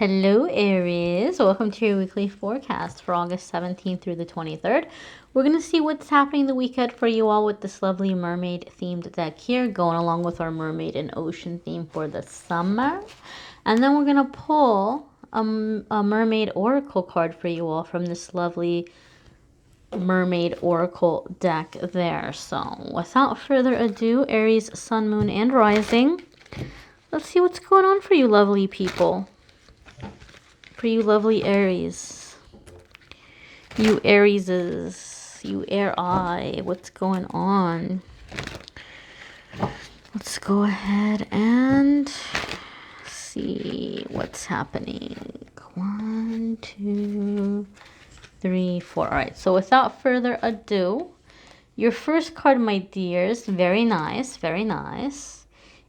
Hello Aries, welcome to your weekly forecast for August 17th through the 23rd. We're going to see what's happening the weekend for you all with this lovely mermaid themed deck here, going along with our mermaid and ocean theme for the summer. And then we're going to pull a mermaid oracle card for you all from this lovely mermaid oracle deck there. So without further ado, Aries, sun, moon, and rising, let's see what's going on for you lovely people. For you lovely Aries, you Arieses, you Air Eye, what's going on? Let's go ahead and see what's happening. 1, 2, 3, 4. All right, so without further ado, your first card, my dears, very nice,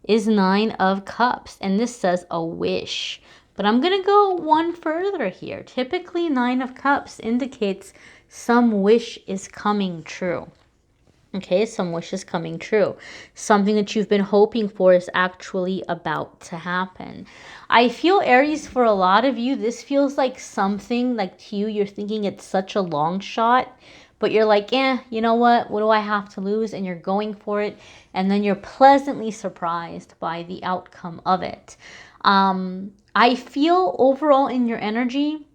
is 9 of Cups, and this says a wish. But I'm going to go one further here. Typically, 9 of Cups indicates some wish is coming true. Okay, some wish is coming true. Something that you've been hoping for is actually about to happen. I feel, Aries, for a lot of you, this feels like something like to you, you're thinking it's such a long shot, but you're like, you know what do I have to lose? And you're going for it. And then you're pleasantly surprised by the outcome of it. I feel overall in your energy,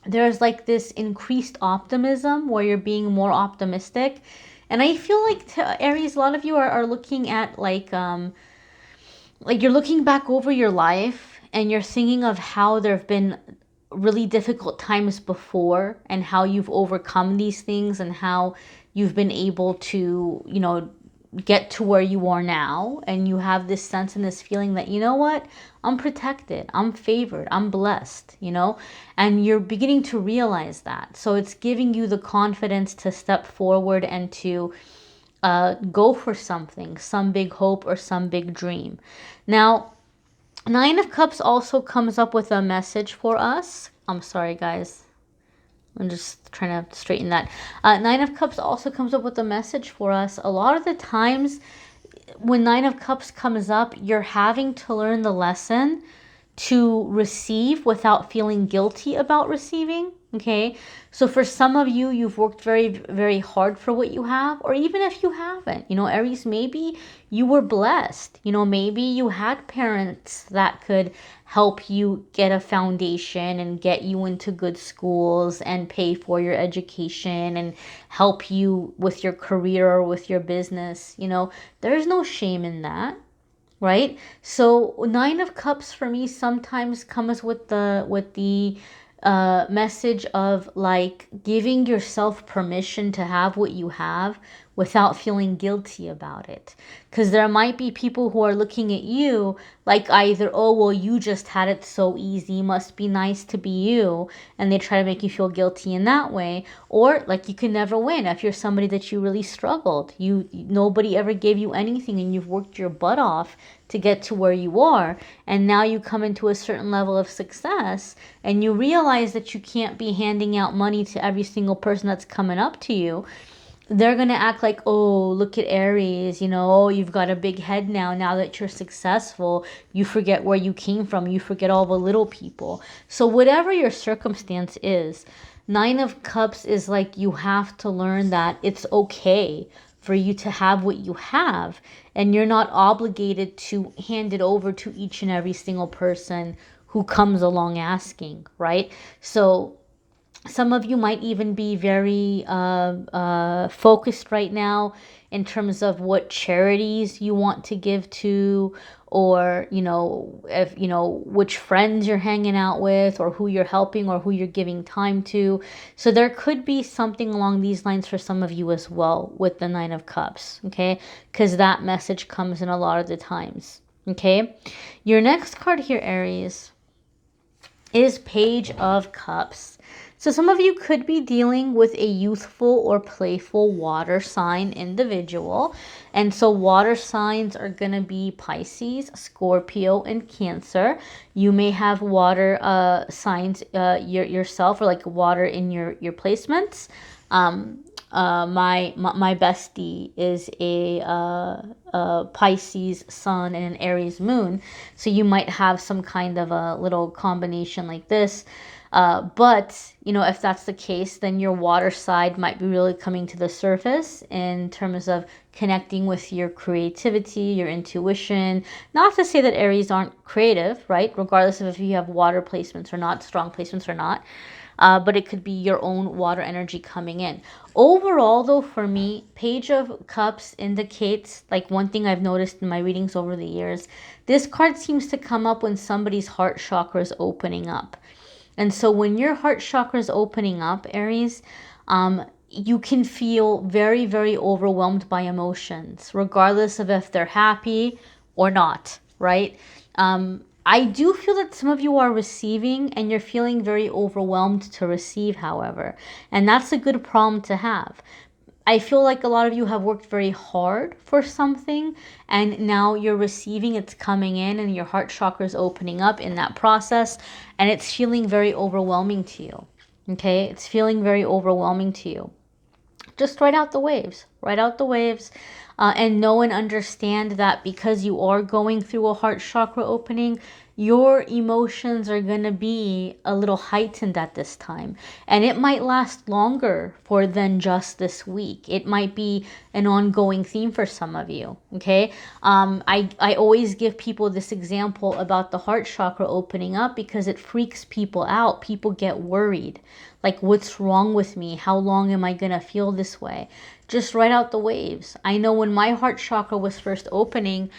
there's like this increased optimism where you're being more optimistic. And I feel like, Aries, a lot of you are looking at like you're looking back over your life and you're thinking of how there have been really difficult times before and how you've overcome these things and how you've been able to, you know, get to where you are now. And you have this sense and this feeling that, you know what, I'm protected, I'm favored, I'm blessed, you know, and you're beginning to realize that. So it's giving you the confidence to step forward and to go for something, some big hope or some big dream. Now, 9 of Cups also comes up with a message for us. I'm sorry, guys. I'm just trying to straighten that. 9 of Cups also comes up with a message for us. A lot of the times when 9 of Cups comes up, you're having to learn the lesson to receive without feeling guilty about receiving. Okay, so for some of you, you've worked very, very hard for what you have, or even if you haven't, you know, Aries, maybe you were blessed, you know, maybe you had parents that could help you get a foundation and get you into good schools and pay for your education and help you with your career or with your business. You know, there's no shame in that. Right? So 9 of Cups for me sometimes comes with the message of like giving yourself permission to have what you have without feeling guilty about it. Because there might be people who are looking at you like either, oh, well, you just had it so easy, must be nice to be you, and they try to make you feel guilty in that way. Or like you can never win if you're somebody that you really struggled. Nobody ever gave you anything and you've worked your butt off to get to where you are, and now you come into a certain level of success and you realize that you can't be handing out money to every single person that's coming up to you. They're going to act like, oh, look at Aries, you know, oh, you've got a big head now that you're successful. You forget where you came from. You forget all the little people. So whatever your circumstance is, 9 of Cups is like you have to learn that it's okay for you to have what you have, and you're not obligated to hand it over to each and every single person who comes along asking, right? So some of you might even be very focused right now in terms of what charities you want to give to, or, you know, if you know which friends you're hanging out with, or who you're helping, or who you're giving time to. So there could be something along these lines for some of you as well with the 9 of Cups, okay? Because that message comes in a lot of the times, okay? Your next card here, Aries, is Page of Cups. So some of you could be dealing with a youthful or playful water sign individual. And so water signs are going to be Pisces, Scorpio, and Cancer. You may have water signs yourself, or like water in your placements. my bestie is a Pisces sun and an Aries moon, so you might have some kind of a little combination like this. But you know, if that's the case, then your water side might be really coming to the surface in terms of connecting with your creativity, your intuition. Not to say that Aries aren't creative, right? Regardless of if you have water placements or not, strong placements or not. But it could be your own water energy coming in. Overall, though, for me, Page of Cups indicates, like one thing I've noticed in my readings over the years, this card seems to come up when somebody's heart chakra is opening up. And so when your heart chakra is opening up, Aries, you can feel very, very overwhelmed by emotions, regardless of if they're happy or not, right? I do feel that some of you are receiving and you're feeling very overwhelmed to receive, however, and that's a good problem to have. I feel like a lot of you have worked very hard for something and now you're receiving, it's coming in and your heart chakra is opening up in that process and it's feeling very overwhelming to you. Okay, it's feeling very overwhelming to you. Just ride out the waves, and know and understand that because you are going through a heart chakra opening, your emotions are going to be a little heightened at this time. And it might last longer than just this week. It might be an ongoing theme for some of you, okay? I always give people this example about the heart chakra opening up because it freaks people out. People get worried. Like, what's wrong with me? How long am I going to feel this way? Just ride out the waves. I know when my heart chakra was first opening,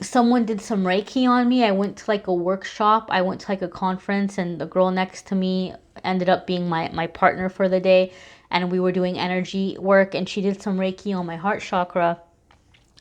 someone did some Reiki on me. I went to like a workshop. I went to like a conference and the girl next to me ended up being my partner for the day. And we were doing energy work and she did some Reiki on my heart chakra.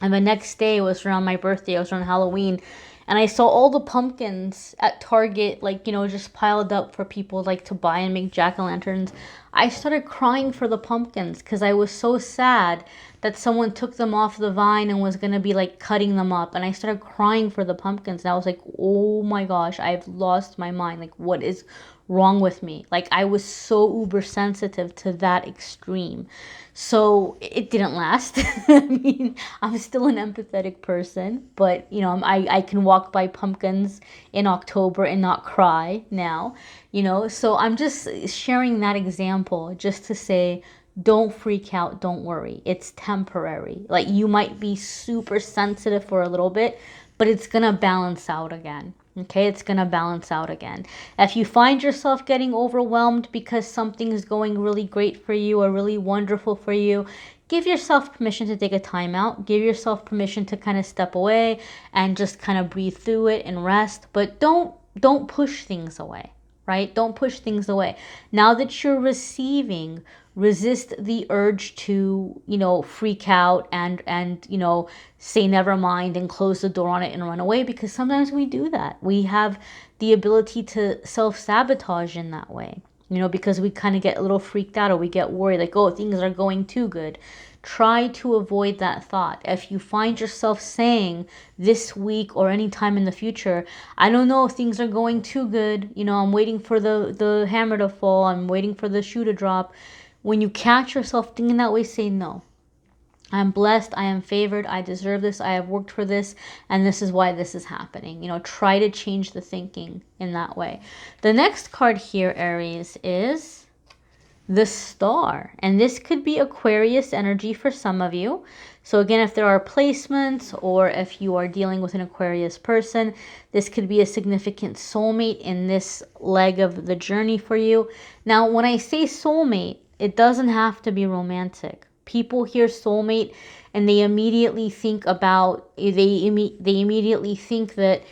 And the next day, it was around my birthday. It was around Halloween. And I saw all the pumpkins at Target, like, you know, just piled up for people like to buy and make jack-o'-lanterns. I started crying for the pumpkins because I was so sad that someone took them off the vine and was going to be like cutting them up. And I started crying for the pumpkins. And I was like, oh my gosh, I've lost my mind. Like, what is wrong with me? Like, I was so uber sensitive to that extreme. So it didn't last. I mean, I'm still an empathetic person, but you know, I can walk by pumpkins in October and not cry now, you know. So I'm just sharing that example just to say, don't freak out, don't worry. It's temporary. Like, you might be super sensitive for a little bit, but it's gonna balance out again. Okay, it's going to balance out again. If you find yourself getting overwhelmed because something is going really great for you or really wonderful for you, give yourself permission to take a time out. Give yourself permission to kind of step away and just kind of breathe through it and rest. But don't push things away, right? Don't push things away. Now that you're receiving, resist the urge to, you know, freak out and you know, say never mind and close the door on it and run away, because sometimes we do that. We have the ability to self-sabotage in that way, you know, because we kind of get a little freaked out or we get worried, like, oh, things are going too good. Try to avoid that thought. If you find yourself saying this week or any time in the future, I don't know if things are going too good, you know, I'm waiting for the hammer to fall, I'm waiting for the shoe to drop. When you catch yourself thinking that way, say no. I'm blessed, I am favored, I deserve this, I have worked for this, and this is why this is happening. You know, try to change the thinking in that way. The next card here, Aries, is the Star. And this could be Aquarius energy for some of you. So again, if there are placements or if you are dealing with an Aquarius person, this could be a significant soulmate in this leg of the journey for you. Now, when I say soulmate, it doesn't have to be romantic. People hear soulmate and they immediately think immediately think that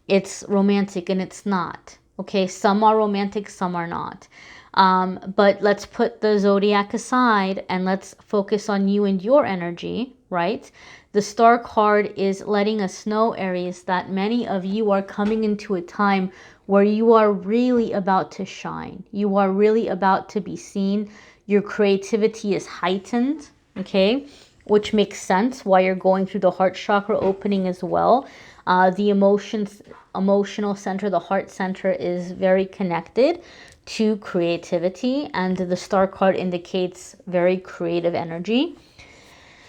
it's romantic, and it's not. Okay, some are romantic, some are not. But let's put the zodiac aside and let's focus on you and your energy, right? The Star card is letting us know, Aries, that many of you are coming into a time where you are really about to shine. You are really about to be seen. Your creativity is heightened, okay? Which makes sense why you're going through the heart chakra opening as well. The emotions emotional center, the heart center, is very connected to creativity, and the star card indicates very creative energy.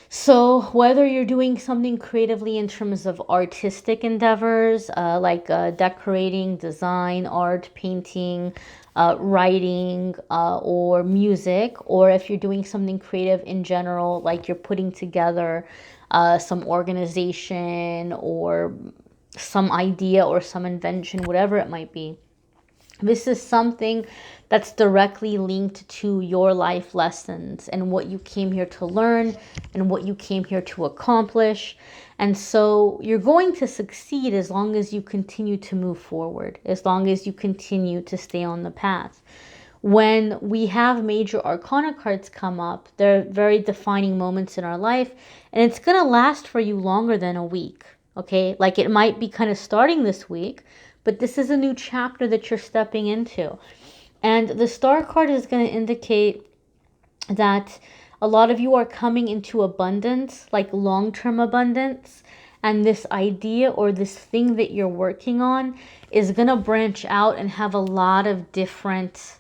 So whether you're doing something creatively in terms of artistic endeavors, like decorating, design, art, painting, writing, or music, or if you're doing something creative in general, like you're putting together some organization or some idea or some invention, whatever it might be, this is something that's directly linked to your life lessons and what you came here to learn and what you came here to accomplish. And so you're going to succeed as long as you continue to move forward, as long as you continue to stay on the path. When we have major arcana cards come up, they're very defining moments in our life, and it's going to last for you longer than a week. Okay, like it might be kind of starting this week, but this is a new chapter that you're stepping into. And the star card is going to indicate that a lot of you are coming into abundance, like long-term abundance. And this idea or this thing that you're working on is going to branch out and have a lot of different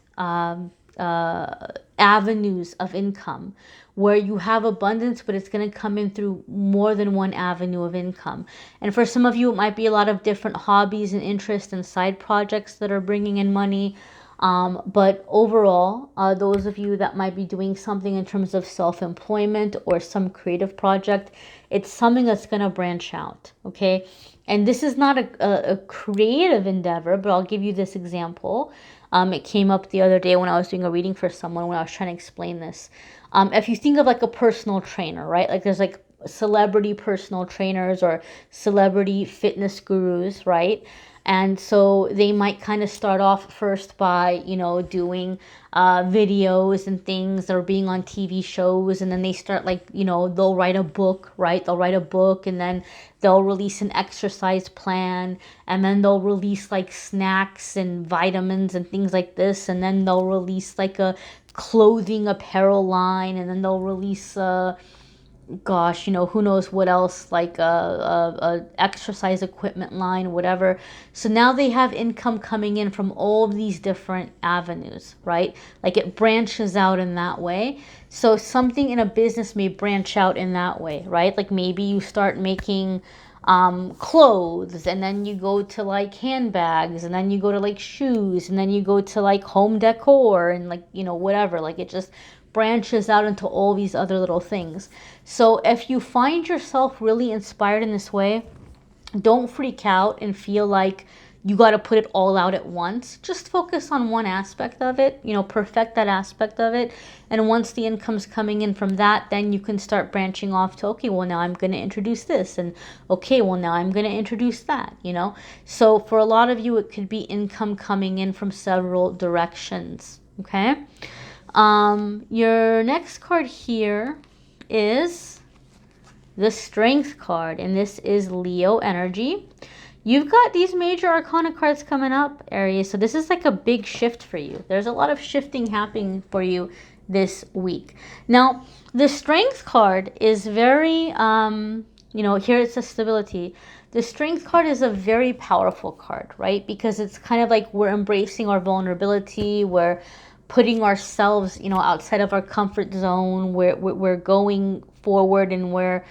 avenues of income, where you have abundance, but it's going to come in through more than one avenue of income. And for some of you, it might be a lot of different hobbies and interests and side projects that are bringing in money. But overall, those of you that might be doing something in terms of self-employment or some creative project, it's something that's going to branch out, okay? And this is not a creative endeavor, but I'll give you this example. It came up the other day when I was doing a reading for someone, when I was trying to explain this. If you think of like a personal trainer, right? Like there's like celebrity personal trainers or celebrity fitness gurus, right? And so they might kind of start off first by, you know, doing videos and things, or being on TV shows. And then they start like, you know, they'll write a book, right? They'll write a book, and then they'll release an exercise plan. And then they'll release like snacks and vitamins and things like this. And then they'll release like a clothing apparel line. And then they'll release gosh, you know, who knows what else, like a exercise equipment line, whatever. So now they have income coming in from all of these different avenues, right? Like it branches out in that way. So something in a business may branch out in that way, right? Like maybe you start making clothes, and then you go to like handbags, and then you go to like shoes, and then you go to like home decor, and like, you know, whatever. Like it just branches out into all these other little things. So if you find yourself really inspired in this way, don't freak out and feel like you got to put it all out at once. Just focus on one aspect of it, you know, perfect that aspect of it. And once the income's coming in from that, then you can start branching off to, okay, well, now I'm going to introduce this. And okay, well, now I'm going to introduce that, you know. So for a lot of you, it could be income coming in from several directions, okay? Your next card here is the Strength card, and this is Leo energy. You've got these major arcana cards coming up, Aries, so this is like a big shift for you. There's a lot of shifting happening for you this week. Now, the Strength card is very, you know, here it says stability. The Strength card is a very powerful card, right? Because it's kind of like we're embracing our vulnerability, we're putting ourselves, you know, outside of our comfort zone, we're going forward, and we're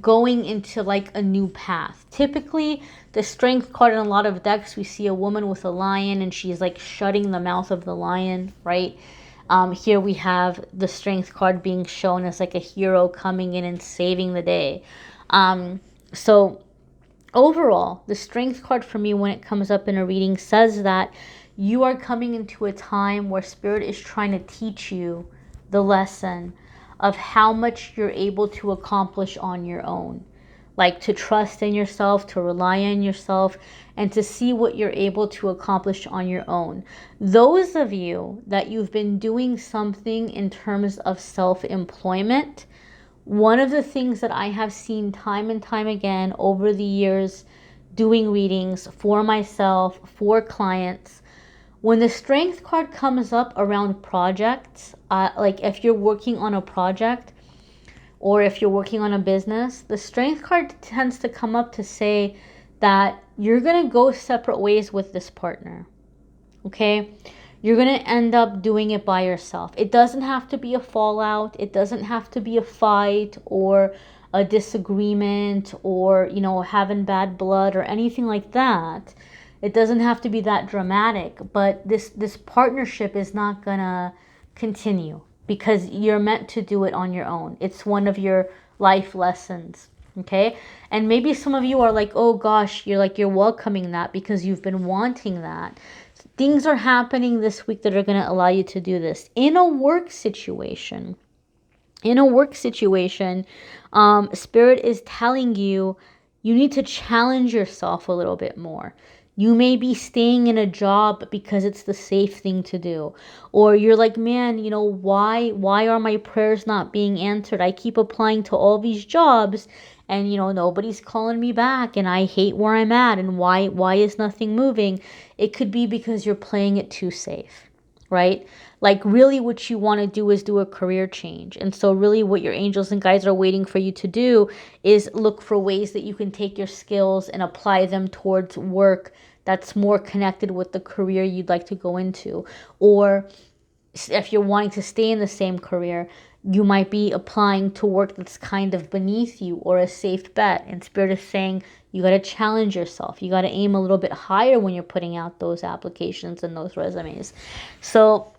going into like a new path. Typically, the Strength card in a lot of decks, we see a woman with a lion, and she's like shutting the mouth of the lion, right? Here we have the Strength card being shown as like a hero coming in and saving the day. So overall, the Strength card for me, when it comes up in a reading, says that you are coming into a time where Spirit is trying to teach you the lesson of how much you're able to accomplish on your own. Like to trust in yourself, to rely on yourself, and to see what you're able to accomplish on your own. Those of you that you've been doing something in terms of self-employment, one of the things that I have seen time and time again over the years doing readings for myself, for clients, when the Strength card comes up around projects, like if you're working on a project or if you're working on a business, the Strength card tends to come up to say that you're going to go separate ways with this partner. Okay? You're going to end up doing it by yourself. It doesn't have to be a fallout. It doesn't have to be a fight or a disagreement or, you know, having bad blood or anything like that. It doesn't have to be that dramatic, but this partnership is not going to continue because you're meant to do it on your own. It's one of your life lessons. Okay? And maybe some of you are like, oh gosh, you're welcoming that because you've been wanting that. Things are happening this week that are going to allow you to do this. In a work situation, Spirit is telling you, you need to challenge yourself a little bit more. You may be staying in a job because it's the safe thing to do. Or you're like, man, you know, why are my prayers not being answered? I keep applying to all these jobs and, you know, nobody's calling me back and I hate where I'm at and why is nothing moving? It could be because you're playing it too safe, right? Like really what you want to do is do a career change. And so really what your angels and guides are waiting for you to do is look for ways that you can take your skills and apply them towards work that's more connected with the career you'd like to go into. Or if you're wanting to stay in the same career, you might be applying to work that's kind of beneath you or a safe bet. And Spirit is saying you got to challenge yourself. You got to aim a little bit higher when you're putting out those applications and those resumes. So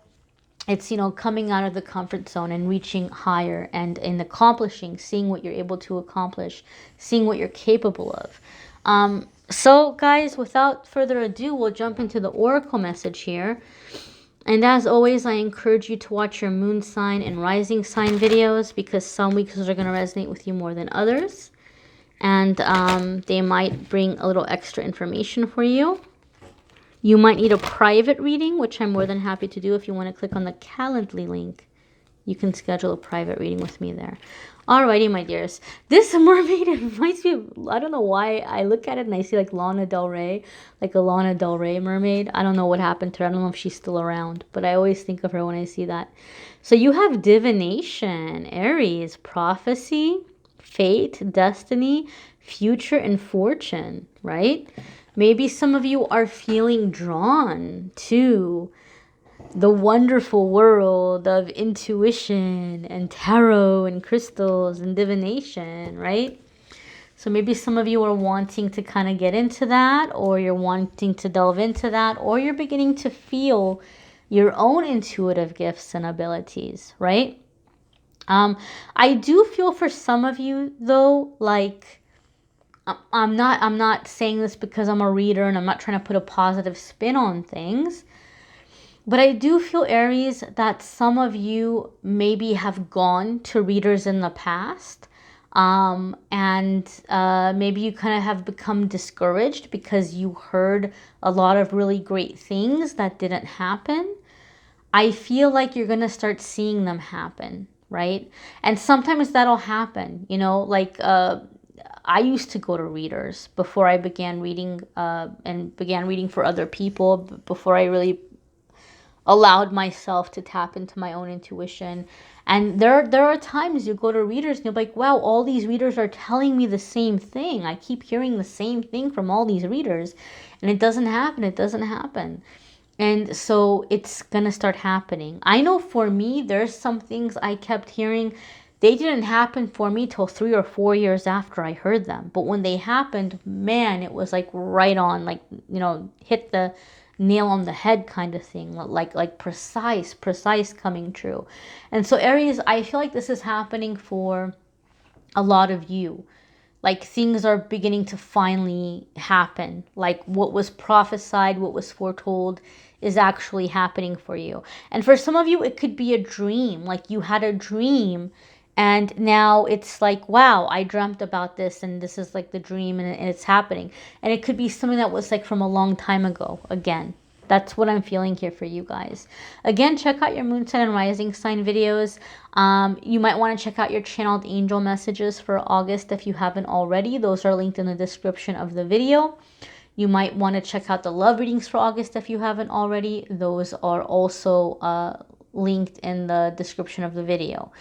it's, you know, coming out of the comfort zone and reaching higher and accomplishing, seeing what you're able to accomplish, seeing what you're capable of. So guys, without further ado, we'll jump into the oracle message here. And as always, I encourage you to watch your moon sign and rising sign videos because some weeks are going to resonate with you more than others. And they might bring a little extra information for you. You might need a private reading, which I'm more than happy to do. If you want to click on the Calendly link, you can schedule a private reading with me there. Alrighty, my dears. This mermaid reminds me of, I don't know why, I look at it and I see like Lana Del Rey, like a Lana Del Rey mermaid. I don't know what happened to her. I don't know if she's still around, but I always think of her when I see that. So you have divination, Aries, prophecy, fate, destiny, future, and fortune, right? Maybe some of you are feeling drawn to the wonderful world of intuition and tarot and crystals and divination, right? So maybe some of you are wanting to kind of get into that, or you're wanting to delve into that, or you're beginning to feel your own intuitive gifts and abilities, right? I do feel for some of you though, like I'm not saying this because I'm a reader and I'm not trying to put a positive spin on things. But I do feel, Aries, that some of you maybe have gone to readers in the past. And maybe you kind of have become discouraged because you heard a lot of really great things that didn't happen. I feel like you're going to start seeing them happen, right? And sometimes that'll happen, you know, like I used to go to readers before I began reading and began reading for other people, before I really allowed myself to tap into my own intuition. And there are times you go to readers and you're like, wow, all these readers are telling me the same thing. I keep hearing the same thing from all these readers and it doesn't happen. And so it's gonna start happening. I know for me, there's some things I kept hearing, they didn't happen for me till 3 or 4 years after I heard them. But when they happened, man, it was like right on, like, you know, hit the nail on the head kind of thing, like precise coming true. And so Aries, I feel like this is happening for a lot of you. Like things are beginning to finally happen. Like what was prophesied, what was foretold is actually happening for you. And for some of you, it could be a dream. Like you had a dream and now it's like, wow, I dreamt about this and this is like the dream and it's happening. And it could be something that was like from a long time ago. Again, that's what I'm feeling here for you guys. Again, check out your moon sign and rising sign videos. You might want to check out your channeled angel messages for August if you haven't already. Those are linked in the description of the video. You might want to check out the love readings for August if you haven't already. Those are also linked in the description of the video.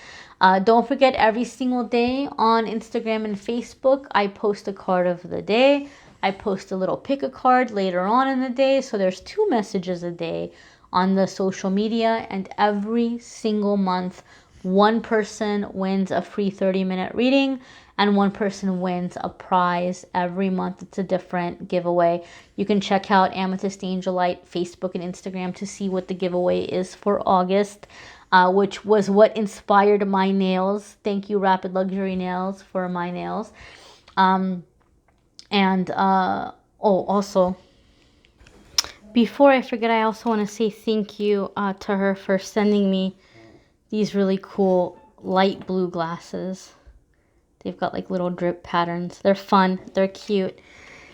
Don't forget, every single day on Instagram and Facebook, I post a card of the day. I post a little pick a card later on in the day. So there's 2 messages a day on the social media, and every single month, one person wins a free 30-minute reading and one person wins a prize. Every month it's a different giveaway. You can check out Amethyst Angellight Facebook and Instagram to see what the giveaway is for August, which was what inspired my nails. Thank you, Rapid Luxury Nails, for my nails. Also, before I forget, I also want to say thank you to her for sending me these really cool light blue glasses. They've got like little drip patterns. They're fun. They're cute.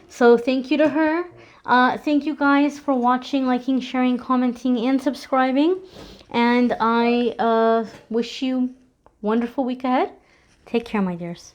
So thank you to her. Thank you guys for watching, liking, sharing, commenting, and subscribing. And I wish you a wonderful week ahead. Take care, my dears.